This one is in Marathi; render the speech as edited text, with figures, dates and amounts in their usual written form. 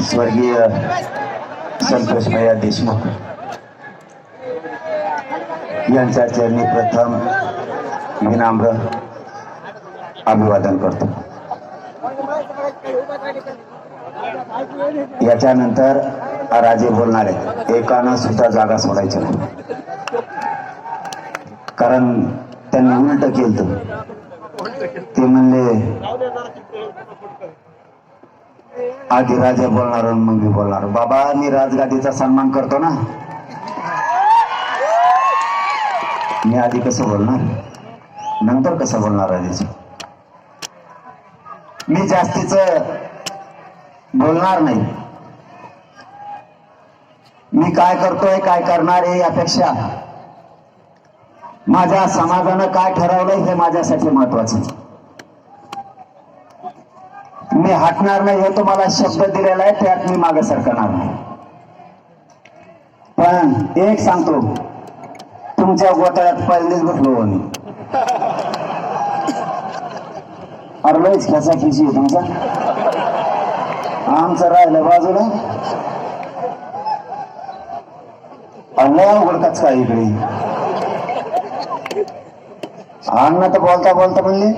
स्वर्गीय संतोष भैया देशमुख यांच्या चरणी प्रथम विनम्र अभिवादन करतो। याच्यानंतर राजे बोलणार आहेत, एकानं सुद्धा जागा सोडायची नाही, कारण त्यांनी उलट केलं। ते म्हणले आधी राजे बोलणार मग मी बोलणार। बाबा, मी राजगादीचा सन्मान करतो ना, मी आधी कसं बोलणार, नंतर कसं बोलणार राजेच? मी जास्तीच बोलणार नाही। मी काय करतोय, काय करणार आहे यापेक्षा माझ्या समाजानं काय ठरवलंय हे माझ्यासाठी महत्वाचं। मी हटणार नाही, हे तुम्हाला शब्द दिलेला आहे, त्यात मी मागे सरकणार नाही। पण एक सांगतो, तुमच्या गोटाळ्यात पहिलेच बसलो मी। अरे लयच खेचा खिची आहे तुमचा, आमचं राहिलं बाजूला। लय अवघड काय इकडे अण्णा तर बोलता बोलता म्हणले